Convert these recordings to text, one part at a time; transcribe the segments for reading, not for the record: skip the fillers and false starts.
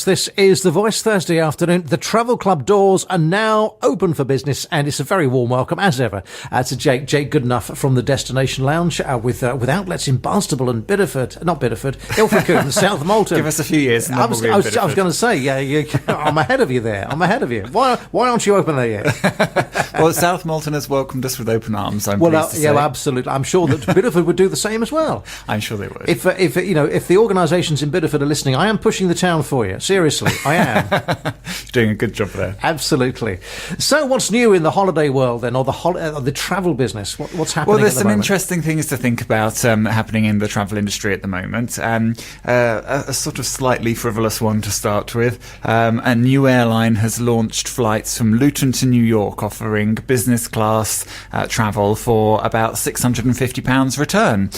This is The Voice Thursday afternoon. The Travel Club doors are now open for business, and it's a very warm welcome, as ever, to Jake Goodenough from the Destination Lounge with outlets in Barnstaple and Ilfracombe and South Malton. Give us a few years. I was going to say, I'm ahead of you there. Why aren't you open there yet? Well, South Malton has welcomed us with open arms. I'm pleased to say. Absolutely. I'm sure that Bideford would do the same as well. I'm sure they would. If the organisations in Bideford are listening, I am pushing the town for you. Seriously, I am. You're doing a good job there. Absolutely. So what's new in the holiday world then, or the travel business? What's happening? Well, there's at the some moment? interesting things to think about happening in the travel industry at the moment. A sort of slightly frivolous one to start with. A new airline has launched flights from Luton to New York, offering business class travel for about £650 return,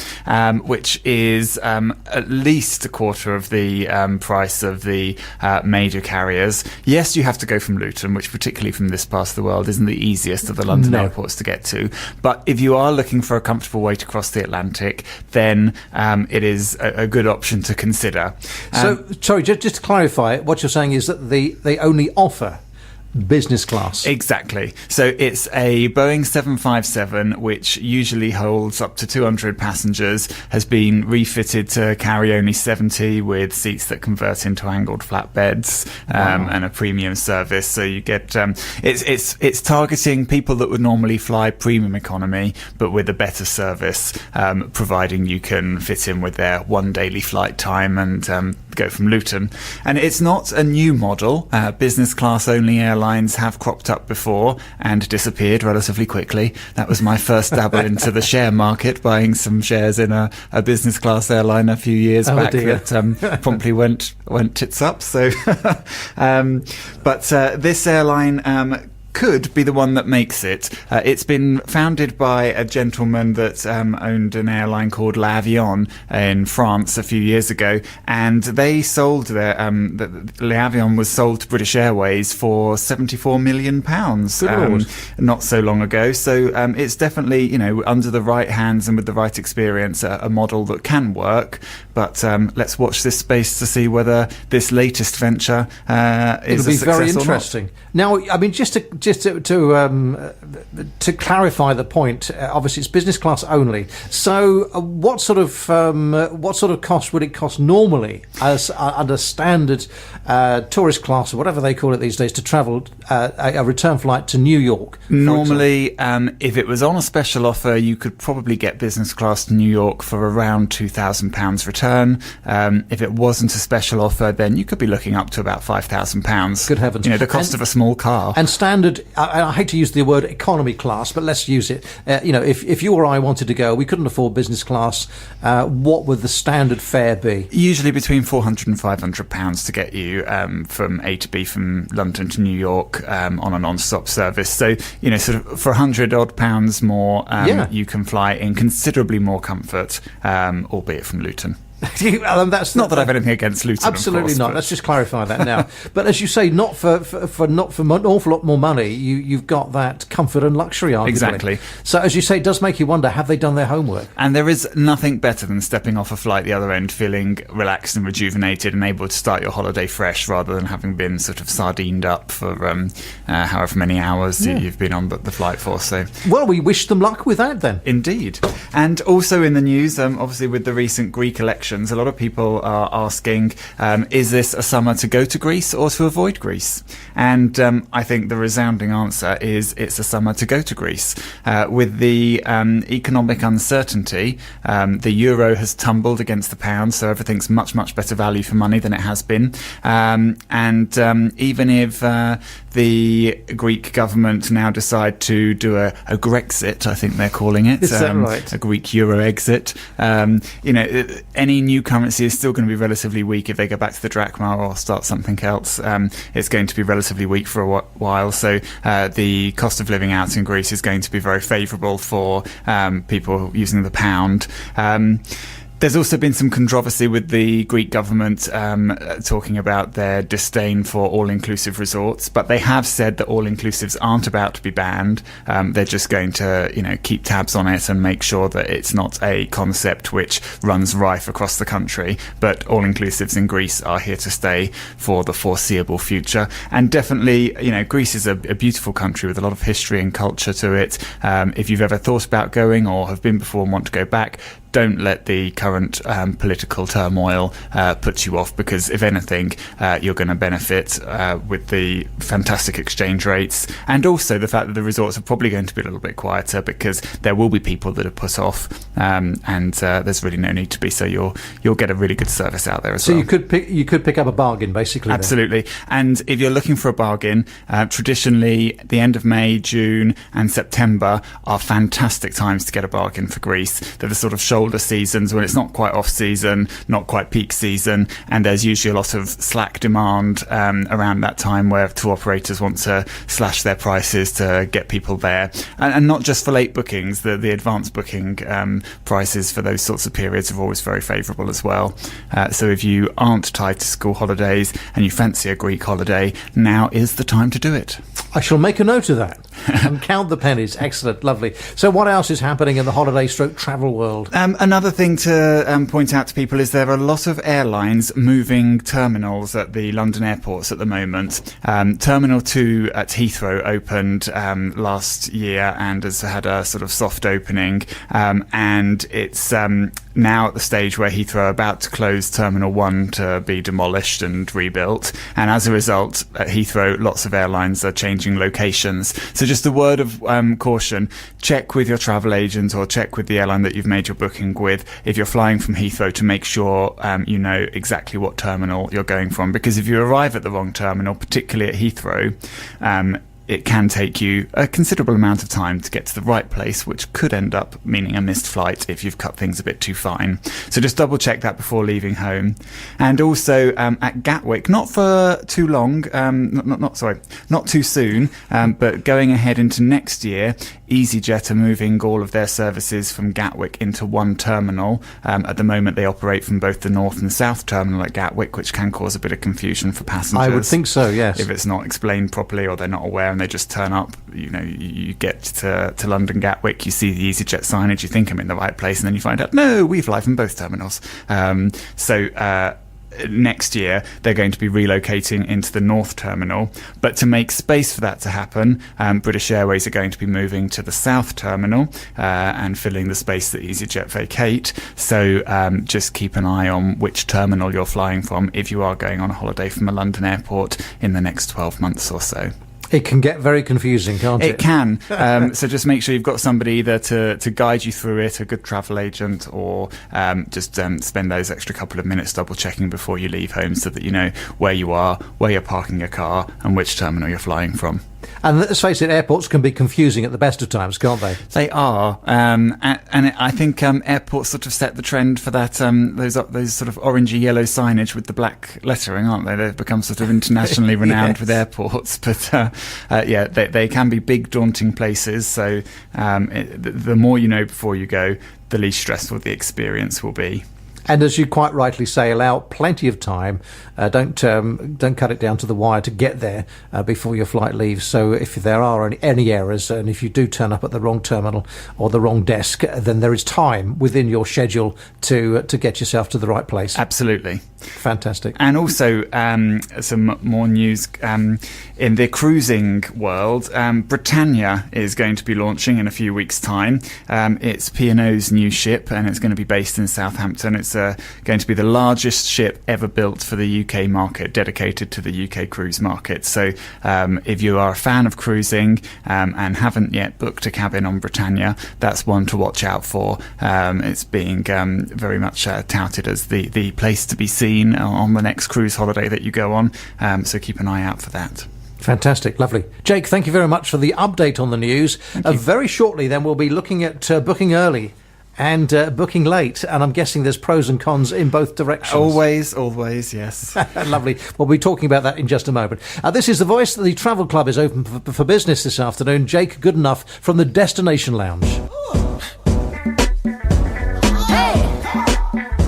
which is at least a quarter of the price of the major carriers. Yes, you have to go from Luton, which particularly from this part of the world isn't the easiest of the London airports to get to. But if you are looking for a comfortable way to cross the Atlantic, then it is a good option to consider. So, sorry, just to clarify, what you're saying is that they only offer business class. Exactly. So it's a Boeing 757, which usually holds up to 200 passengers, has been refitted to carry only 70 with seats that convert into angled flatbeds, and a premium service. So you get it's targeting people that would normally fly premium economy, but with a better service, providing you can fit in with their one daily flight time and go from Luton. And it's not a new model. Business class only airlines have cropped up before and disappeared relatively quickly. That was my first dabble into the share market, buying some shares in a business class airline a few years back that promptly went tits up. So, but this airline could be the one that makes it. It's been founded by a gentleman that owned an airline called L'Avion in France a few years ago, and they sold L'Avion was sold to British Airways for £74 million not so long ago. So it's definitely, under the right hands and with the right experience, a model that can work. But let's watch this space to see whether this latest venture is a success or not. It'll be very interesting. Now, I mean, just to clarify the point, obviously it's business class only. So, what sort of cost would it cost normally, as under standard tourist class or whatever they call it these days, to travel a return flight to New York? Normally, if it was on a special offer, you could probably get business class to New York for around £2,000 return. If it wasn't a special offer, then you could be looking up to about £5,000. Good heavens! The cost of a small car. And standard, I hate to use the word economy class, but let's use it. If you or I wanted to go, we couldn't afford business class, what would the standard fare be? Usually between £400 and £500 to get you from A to B, from London to New York, on a non-stop service. So, sort of for £100 odd more, you can fly in considerably more comfort, albeit from Luton. That's not that I've anything against Luton. Absolutely of course, not. but Let's just clarify that now. But as you say, not for an awful lot more money, you've got that comfort and luxury, arguably. Exactly. So as you say, it does make you wonder: have they done their homework? And there is nothing better than stepping off a flight the other end, feeling relaxed and rejuvenated, and able to start your holiday fresh, rather than having been sort of sardined up for however many hours you've been on the flight for. So, well, we wish them luck with that then. Indeed. And also in the news, obviously with the recent Greek election, a lot of people are asking, is this a summer to go to Greece or to avoid Greece? And I think the resounding answer is it's a summer to go to Greece. With the economic uncertainty, the euro has tumbled against the pound, so everything's much, much better value for money than it has been. And even if the Greek government now decide to do a Grexit, I think they're calling it. Is that right? A Greek euro exit. Any new currency is still going to be relatively weak if they go back to the drachma or start something else. It's going to be relatively weak for a while. So the cost of living out in Greece is going to be very favourable for people using the pound. There's also been some controversy with the Greek government talking about their disdain for all-inclusive resorts, but they have said that all-inclusives aren't about to be banned. They're just going to, keep tabs on it and make sure that it's not a concept which runs rife across the country. But all-inclusives in Greece are here to stay for the foreseeable future. And definitely, Greece is a beautiful country with a lot of history and culture to it. If you've ever thought about going or have been before and want to go back, don't let the current political turmoil put you off, because if anything, you're going to benefit with the fantastic exchange rates, and also the fact that the resorts are probably going to be a little bit quieter because there will be people that are put off, and there's really no need to be. So you'll get a really good service out there as well. So you could pick up a bargain, basically. Absolutely. And if you're looking for a bargain, traditionally the end of May, June, and September are fantastic times to get a bargain for Greece. They're the sort of shoulder seasons when it's not quite off season, not quite peak season, and there's usually a lot of slack demand around that time where tour operators want to slash their prices to get people there, and not just for late bookings. The advanced booking prices for those sorts of periods are always very favourable as well. So if you aren't tied to school holidays and you fancy a Greek holiday, now is the time to do it. I shall make a note of that and count the pennies. Excellent, lovely. So what else is happening in the holiday stroke travel world? Another thing to point out to people is there are a lot of airlines moving terminals at the London airports at the moment. Terminal 2 at Heathrow opened last year and has had a sort of soft opening, and it's now at the stage where Heathrow are about to close Terminal 1 to be demolished and rebuilt, and as a result at Heathrow lots of airlines are changing locations. So just a word of caution: check with your travel agent or check with the airline that you've made your booking with if you're flying from Heathrow to make sure you know exactly what terminal you're going from, because if you arrive at the wrong terminal, particularly at Heathrow, it can take you a considerable amount of time to get to the right place, which could end up meaning a missed flight if you've cut things a bit too fine. So just double check that before leaving home. And also at Gatwick, not for too long, not too soon, but going ahead into next year, EasyJet are moving all of their services from Gatwick into one terminal. At the moment, they operate from both the north and south terminal at Gatwick, which can cause a bit of confusion for passengers. I would think so, yes. If it's not explained properly or they're not aware and they just turn up, you get to London Gatwick, you see the EasyJet signage, you think I'm in the right place, and then you find out, no, we fly from both terminals. Next year they're going to be relocating into the North Terminal, but to make space for that to happen, British Airways are going to be moving to the South Terminal and filling the space that EasyJet vacate. So just keep an eye on which terminal you're flying from if you are going on a holiday from a London airport in the next 12 months or so. It can get very confusing, can't it? It can. So just make sure you've got somebody either to guide you through it, a good travel agent, or just spend those extra couple of minutes double checking before you leave home so that you know where you are, where you're parking your car, and which terminal you're flying from. And let's face it, airports can be confusing at the best of times, can't they? They are, and I think airports sort of set the trend for that. Those sort of orangey yellow signage with the black lettering, aren't they? They've become sort of internationally renowned Yes. with airports. But they can be big, daunting places. So the more you know before you go, the least stressful the experience will be. And as you quite rightly say, allow plenty of time. Don't cut it down to the wire to get there before your flight leaves. So if there are any errors, and if you do turn up at the wrong terminal or the wrong desk, then there is time within your schedule to get yourself to the right place. Absolutely. Fantastic. And also some more news in the cruising world. Britannia is going to be launching in a few weeks' time. It's P&O's new ship, and it's going to be based in Southampton. It's going to be the largest ship ever built for the UK market, dedicated to the UK cruise market. So if you are a fan of cruising and haven't yet booked a cabin on Britannia, that's one to watch out for. It's being very much touted as the place to be seen on the next cruise holiday that you go on. So keep an eye out for that. Fantastic, lovely. Jake, thank you very much for the update on the news. Very shortly then we'll be looking at booking early and booking late, and I'm guessing there's pros and cons in both directions. Always, yes. Lovely. We'll be talking about that in just a moment. This is The Voice. The Travel Club is open for business this afternoon. Jake Goodenough from the Destination Lounge. Hey!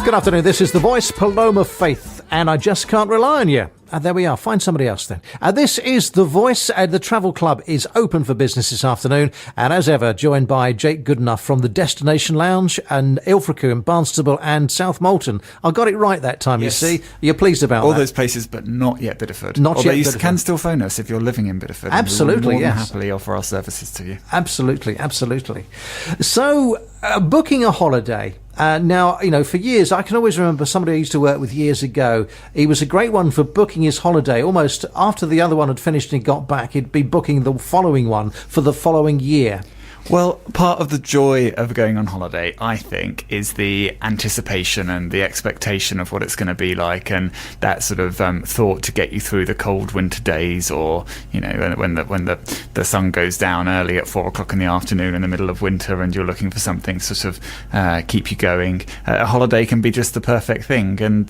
Good afternoon, this is The Voice, Paloma Faith, and I just can't rely on you. There we are. Find somebody else then. This is The Voice. The Travel Club is open for business this afternoon. And as ever, joined by Jake Goodenough from the Destination Lounge and Ilfracombe and Barnstable and South Molton. I got it right that time, Yes. you see. You're pleased about All that. those places, but not yet Biddeford. Not Although yet you Biddeford. can still phone us if you're living in Biddeford. Absolutely, and we will more than yes. happily offer our services to you. Absolutely, absolutely. So, booking a holiday. Now, you know, for years, I can always remember somebody I used to work with years ago. He was a great one for booking his holiday. Almost after the other one had finished and he got back, he'd be booking the following one for the following year. Well, part of the joy of going on holiday, I think, is the anticipation and the expectation of what it's going to be like, and that sort of thought to get you through the cold winter days, or you know, when the sun goes down early at 4 o'clock in the afternoon in the middle of winter, and you're looking for something to sort of keep you going. A holiday can be just the perfect thing, and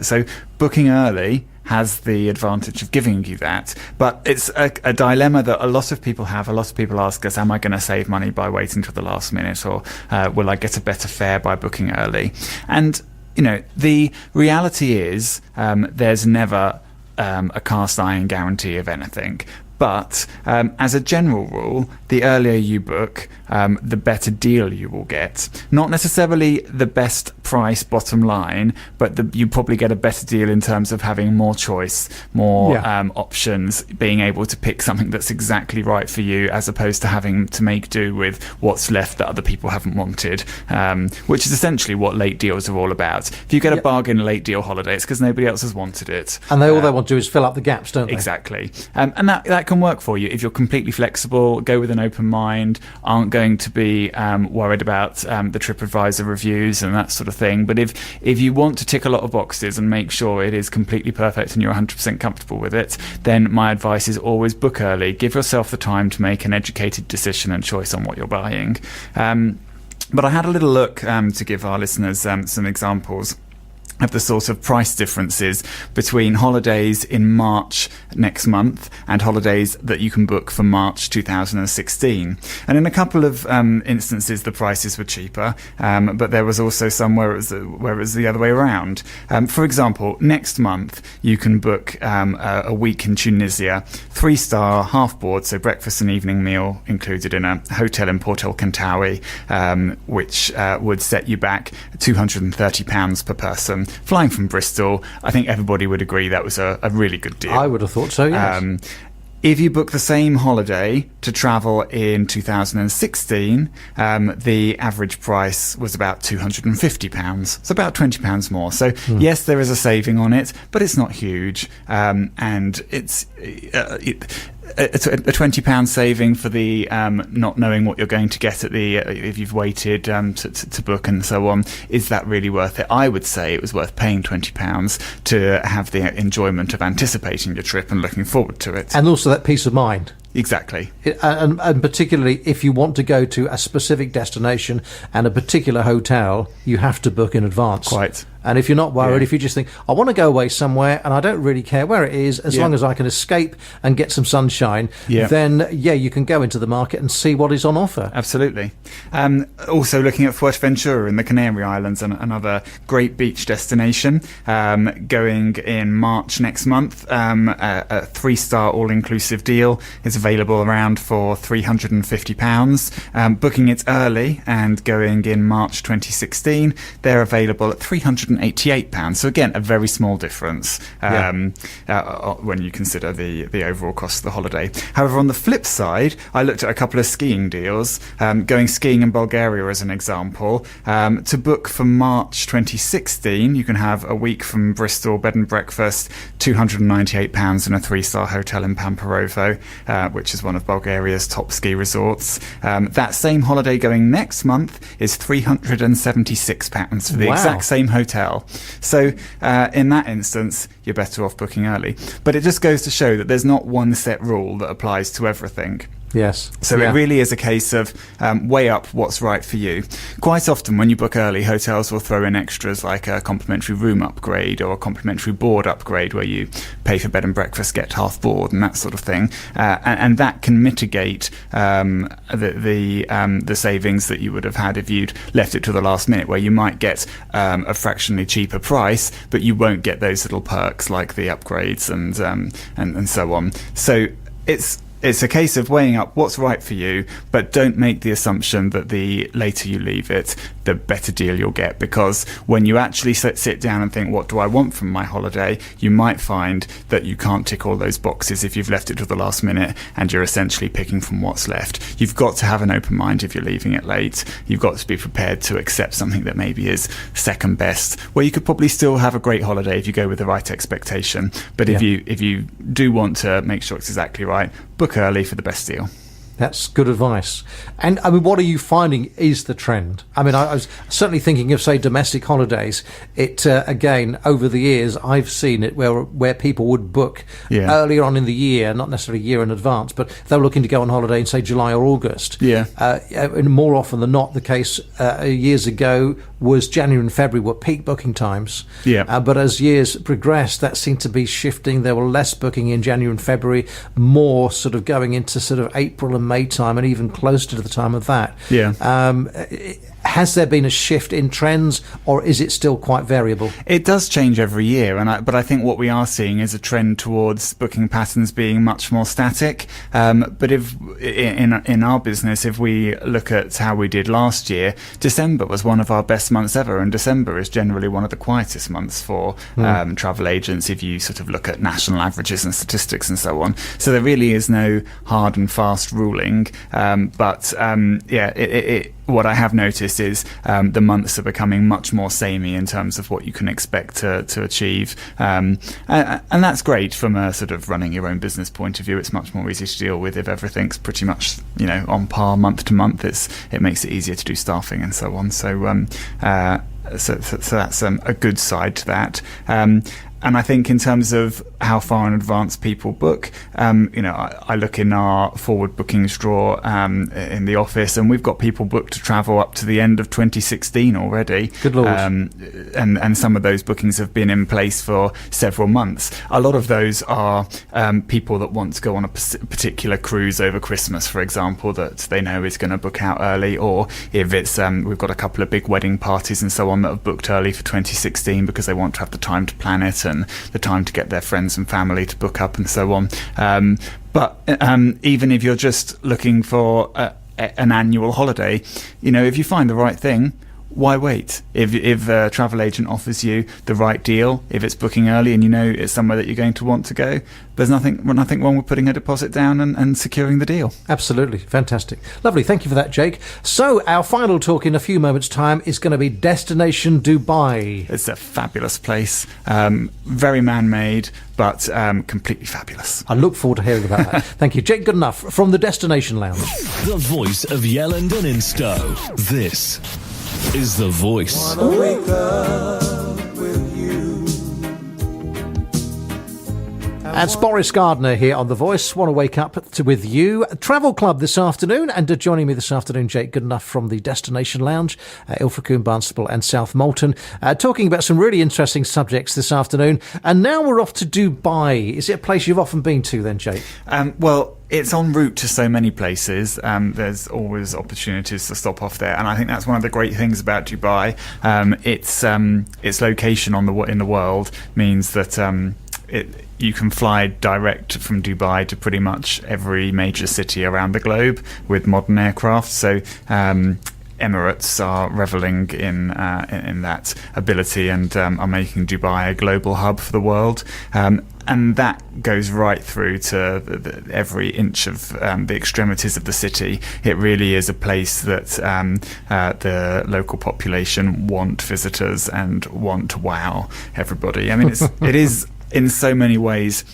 so booking early has the advantage of giving you that. But it's a dilemma that a lot of people have. A lot of people ask us, am I going to save money by waiting till the last minute, or will I get a better fare by booking early? And, you know, the reality is there's never a cast iron guarantee of anything. But as a general rule, the earlier you book, the better deal you will get. Not necessarily the best price bottom line, but you probably get a better deal in terms of having more choice, more options, being able to pick something that's exactly right for you, as opposed to having to make do with what's left that other people haven't wanted, which is essentially what late deals are all about. If you get a bargain late deal holiday, it's because nobody else has wanted it. And all they want to do is fill up the gaps, don't they? Exactly. And that can work for you if you're completely flexible, go with an open mind, aren't going to be worried about the TripAdvisor reviews and that sort of thing. But if you want to tick a lot of boxes and make sure it is completely perfect and you're 100% comfortable with it, then my advice is always book early. Give yourself the time to make an educated decision and choice on what you're buying. But I had a little look to give our listeners some examples of the sort of price differences between holidays in March next month and holidays that you can book for March 2016. And in a couple of instances, the prices were cheaper, but there was also some where it was the other way around. For example, next month you can book a week in Tunisia, 3-star half board, so breakfast and evening meal included, in a hotel in Port El Kantawi, which would set you back £230 per person. Flying from Bristol, I think everybody would agree that was a really good deal. I would have thought so, yes. If you book the same holiday to travel in 2016, the average price was about £250. So about £20 more. So yes, there is a saving on it, but it's not huge. And it's a £20 saving for the not knowing what you're going to get at the if you've waited to book and so on. Is that really worth it? I would say it was worth paying £20 to have the enjoyment of anticipating your trip and looking forward to it. And also that peace of mind. Exactly. And particularly if you want to go to a specific destination and a particular hotel, you have to book in advance. Quite. And if you're not worried, if you just think, I want to go away somewhere and I don't really care where it is, as long as I can escape and get some sunshine, then, you can go into the market and see what is on offer. Absolutely. Also looking at Fuerteventura in the Canary Islands, another great beach destination, going in March next month. A 3-star all-inclusive deal is available around for £350. Booking it early and going in March 2016, they're available at £388. So again, a very small difference when you consider the overall cost of the holiday. However, on the flip side, I looked at a couple of skiing deals, going skiing in Bulgaria as an example. To book for March 2016, you can have a week from Bristol, bed and breakfast, £298 in a 3-star hotel in Pamparovo, which is one of Bulgaria's top ski resorts. That same holiday going next month is £376 for the exact same hotel. So in that instance, you're better off booking early. But it just goes to show that there's not one set rule that applies to everything. Yes. So it really is a case of weigh up what's right for you. Quite often when you book early, hotels will throw in extras like a complimentary room upgrade or a complimentary board upgrade where you pay for bed and breakfast, get half board and that sort of thing. And that can mitigate the savings that you would have had if you'd left it to the last minute, where you might get a fractionally cheaper price, but you won't get those little perks like the upgrades and so on. So it's a case of weighing up what's right for you, but don't make the assumption that the later you leave it, the better deal you'll get, because when you actually sit down and think, what do I want from my holiday, you might find that you can't tick all those boxes if you've left it to the last minute and you're essentially picking from what's left. You've got to have an open mind if you're leaving it late. You've got to be prepared to accept something that maybe is second best, where you could probably still have a great holiday if you go with the right expectation. But if you do want to make sure it's exactly right, book early for the best deal. That's good advice. And I mean, what are you finding is the trend? I mean, I was certainly thinking of, say, domestic holidays. It again, over the years, I've seen it where people would book earlier on in the year, not necessarily a year in advance, but they were looking to go on holiday in, say, July or August. And more often than not, the case years ago was January and February were peak booking times. But as years progressed, that seemed to be shifting. There were less booking in January and February, more sort of going into sort of April and May time, and even closer to the time of that. Has there been a shift in trends, or is it still quite variable? It does change every year, but I think what we are seeing is a trend towards booking patterns being much more static. But if in our business, if we look at how we did last year, December was one of our best months ever, and December is generally one of the quietest months for travel agents if you sort of look at national averages and statistics and so on. So there really is no hard and fast ruling. What I have noticed is the months are becoming much more samey in terms of what you can expect to achieve. And that's great from a sort of running your own business point of view. It's much more easy to deal with if everything's pretty much, on par month to month. It makes it easier to do staffing and so on. So that's a good side to that. And I think in terms of how far in advance people book, I look in our forward bookings drawer in the office, and we've got people booked to travel up to the end of 2016 already. Good Lord. And some of those bookings have been in place for several months. A lot of those are people that want to go on a particular cruise over Christmas, for example, that they know is going to book out early, or if it's we've got a couple of big wedding parties and so on that have booked early for 2016 because they want to have the time to plan it and the time to get their friends and family to book up and so on. But even if you're just looking for an annual holiday, if you find the right thing, why wait? If a travel agent offers you the right deal, if it's booking early and it's somewhere that you're going to want to go, there's nothing wrong with putting a deposit down and securing the deal. Absolutely. Fantastic. Lovely. Thank you for that, Jake. So our final talk in a few moments' time is going to be Destination Dubai. It's a fabulous place. Very man-made, but completely fabulous. I look forward to hearing about that. Thank you. Jake Goodenough from the Destination Lounge. The voice of Yelland and Instow. This is The Voice. Wanna wake up with you. It's Boris Gardner here on The Voice. Want to wake up with you. Travel Club this afternoon, and joining me this afternoon, Jake Goodenough from the Destination Lounge, Ilfracombe, Barnstaple and South Molton, talking about some really interesting subjects this afternoon. And now we're off to Dubai. Is it a place you've often been to then, Jake? Well, it's en route to so many places. There's always opportunities to stop off there, and I think that's one of the great things about Dubai. Its location in the world means that you can fly direct from Dubai to pretty much every major city around the globe with modern aircraft. So Emirates are reveling in that ability and are making Dubai a global hub for the world. And that goes right through to every inch of the extremities of the city. It really is a place that the local population want visitors and want to wow everybody. I mean, it is in so many ways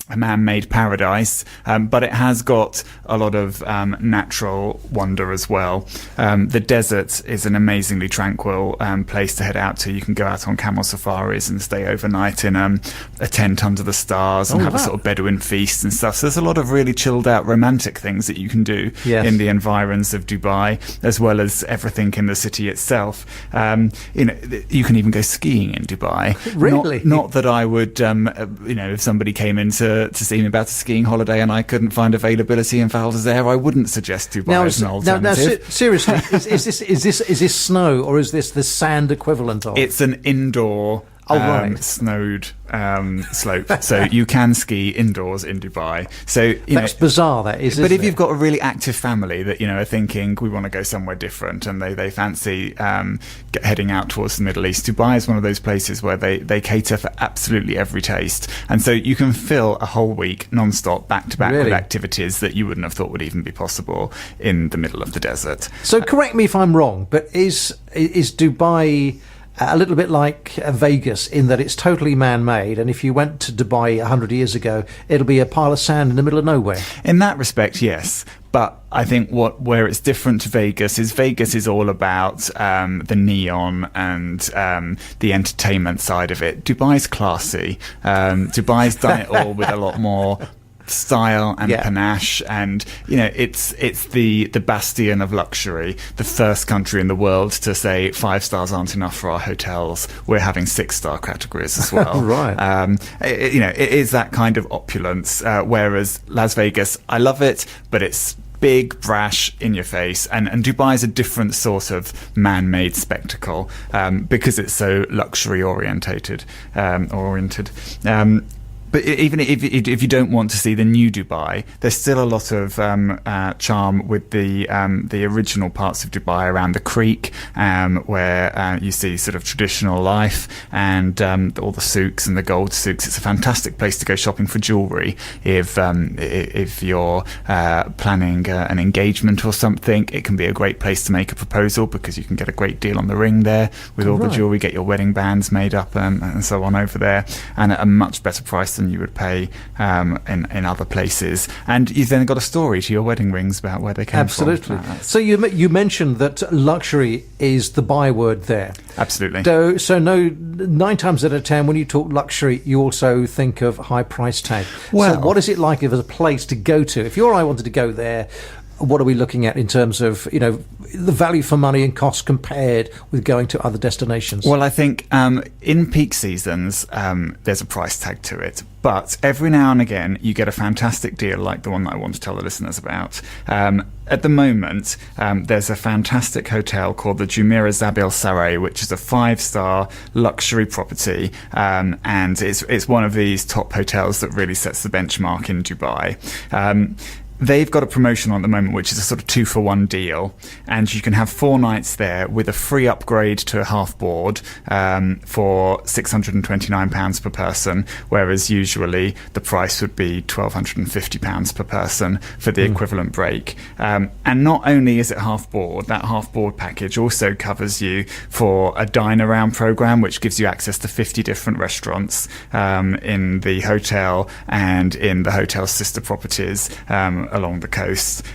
a man-made paradise, but it has got a lot of natural wonder as well. The desert is an amazingly tranquil place to head out to. You can go out on camel safaris and stay overnight in a tent under the stars and have a sort of Bedouin feast and stuff. So there's a lot of really chilled out romantic things that you can do in the environs of Dubai, as well as everything in the city itself. You can even go skiing in Dubai. Really? Not that I would, if somebody came in to see me about a skiing holiday and I couldn't find availability in Val d'Isere, I wouldn't suggest Dubai as an alternative. Seriously, is this snow, or is this the sand equivalent of? It's an indoor snowed slope, so you can ski indoors in Dubai. So that's bizarre, that is. But if you've got a really active family that are thinking we want to go somewhere different and they fancy heading out towards the Middle East, Dubai is one of those places where they cater for absolutely every taste, and so you can fill a whole week non-stop, back to back, with activities that you wouldn't have thought would even be possible in the middle of the desert. So correct me if I'm wrong, but is Dubai a little bit like Vegas in that it's totally man-made, and if you went to Dubai 100 years ago, it'll be a pile of sand in the middle of nowhere? In that respect, yes. But I think where it's different to Vegas is all about the neon and the entertainment side of it. Dubai's classy. Dubai's done it all with a lot more style and panache, and it's the bastion of luxury, the first country in the world to say 5 stars aren't enough for our hotels, we're having 6-star categories as well. Right. It is that kind of opulence, whereas Las Vegas, I love it, but it's big, brash, in your face, and Dubai is a different sort of man-made spectacle because it's so luxury oriented. But even if you don't want to see the new Dubai, there's still a lot of charm with the original parts of Dubai around the creek, where you see sort of traditional life and all the souks and the gold souks. It's a fantastic place to go shopping for jewellery if you're planning an engagement or something. It can be a great place to make a proposal because you can get a great deal on the ring there with all the jewellery, get your wedding bands made up and so on over there, and at a much better price than you would pay in other places. And you've then got a story to your wedding rings about where they came from. Absolutely. So you mentioned that luxury is the byword there. Absolutely. So 9 times out of 10, when you talk luxury, you also think of high price tag. Well, so what is it like if there's a place to go to? If you or I wanted to go there, what are we looking at in terms of the value for money and cost compared with going to other destinations? Well, I think in peak seasons there's a price tag to it, but every now and again you get a fantastic deal like the one that I want to tell the listeners about. At the moment there's a fantastic hotel called the Jumeirah Zabil Saray, which is a 5-star luxury property, and it's one of these top hotels that really sets the benchmark in Dubai. They've got a promotion on at the moment, which is a sort of 2-for-1 deal, and you can have 4 nights there with a free upgrade to a half board for £629 per person, whereas usually the price would be £1,250 per person for the equivalent break. And not only is it half board, that half board package also covers you for a dine around program, which gives you access to 50 different restaurants in the hotel and in the hotel's sister properties along the coast.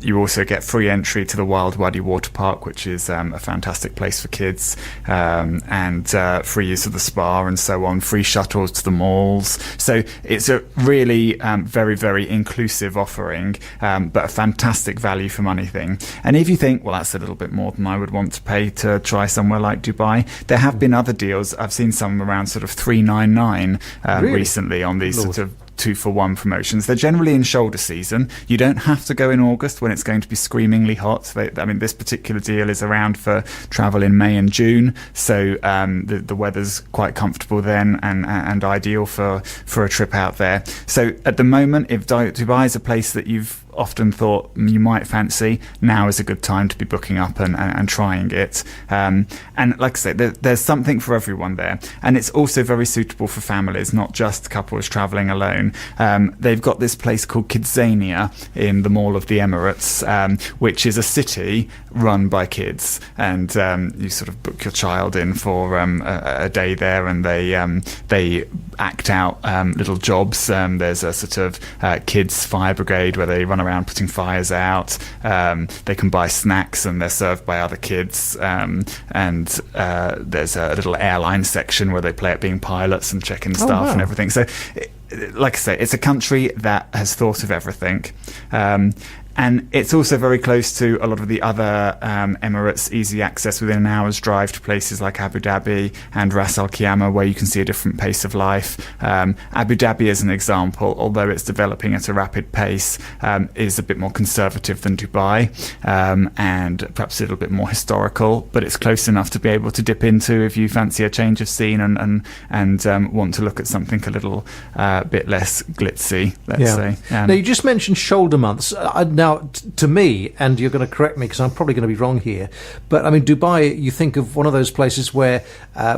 You also get free entry to the Wild Wadi Water Park, which is a fantastic place for kids, and free use of the spa and so on, free shuttles to the malls. So it's a really very, very inclusive offering, but a fantastic value for money thing. And if you think, well, that's a little bit more than I would want to pay to try somewhere like Dubai, there have been other deals. I've seen some around sort of $399 Really? recently on these sort of 2-for-1 promotions. They're generally in shoulder season. You don't have to go in August when it's going to be screamingly hot. This particular deal is around for travel in May and June, so the weather's quite comfortable then and ideal for a trip out there. So at the moment, if Dubai is a place that you've often thought you might fancy, now is a good time to be booking up and trying it. And like I say, there's something for everyone there, and it's also very suitable for families, not just couples travelling alone. They've got this place called Kidzania in the Mall of the Emirates, which is a city run by kids, and you sort of book your child in for a day there, and they act out little jobs. There's a sort of kids fire brigade where they run around putting fires out. They can buy snacks and they're served by other kids. And there's a little airline section where they play at being pilots and checking stuff wow. and everything. So, like I say, it's a country that has thought of everything. And it's also very close to a lot of the other Emirates, easy access within an hour's drive to places like Abu Dhabi and Ras Al Khaimah, where you can see a different pace of life. Abu Dhabi, as an example, although it's developing at a rapid pace, is a bit more conservative than Dubai, and perhaps a little bit more historical, but it's close enough to be able to dip into if you fancy a change of scene and want to look at something a little bit less glitzy, let's say. Now, you just mentioned shoulder months. Now, to me, and you're going to correct me because I'm probably going to be wrong here, but I mean, Dubai, you think of one of those places where,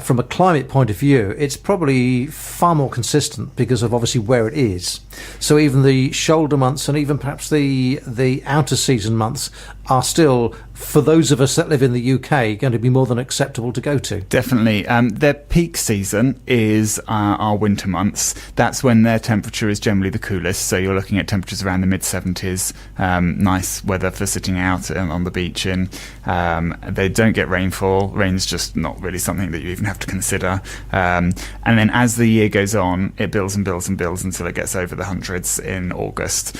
from a climate point of view, it's probably far more consistent because of obviously where it is. So even the shoulder months and even perhaps the outer season months are still, for those of us that live in the UK, going to be more than acceptable to go to. Definitely. Their peak season is our winter months. That's when their temperature is generally the coolest. So you're looking at temperatures around the mid-70s. Nice weather for sitting out on the beach in. They don't get rainfall. Rain's just not really something that you even have to consider. And then as the year goes on, it builds and builds and builds until it gets over the hundreds in August.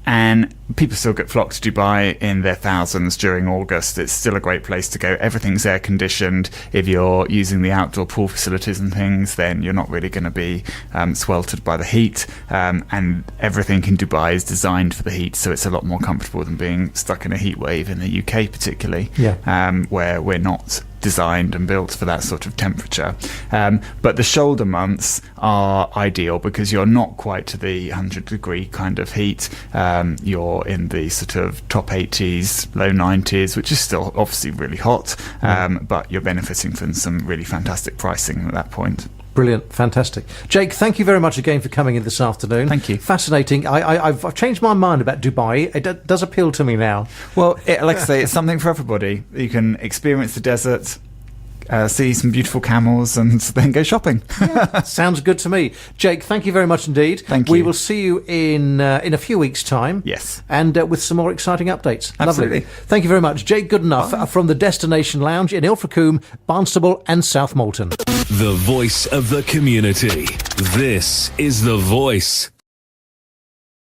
And people still get flocked to Dubai in their thousands during August. It's still a great place to go. Everything's air conditioned. If you're using the outdoor pool facilities and things, then you're not really going to be sweltered by the heat. And everything in Dubai is designed for the heat, so it's a lot more comfortable than being stuck in a heat wave in the UK, particularly, where we're not designed and built for that sort of temperature. But the shoulder months are ideal because you're not quite to the 100-degree kind of heat. You're in the sort of top 80s, low 90s, which is still obviously really hot, but you're benefiting from some really fantastic pricing at that point. Brilliant, fantastic. Jake, thank you very much again for coming in this afternoon. Thank you. Fascinating. I've changed my mind about Dubai. It does appeal to me now. Well, like I say, it's something for everybody. You can experience the desert, see some beautiful camels, and then go shopping. Sounds good to me. Jake, thank you very much indeed. Thank you. We will see you in a few weeks' time. Yes. And with some more exciting updates. Absolutely. Lovely. Thank you very much. Jake Goodenough from the Destination Lounge in Ilfracombe, Barnstaple and South Molton. The voice of the community. This is The Voice.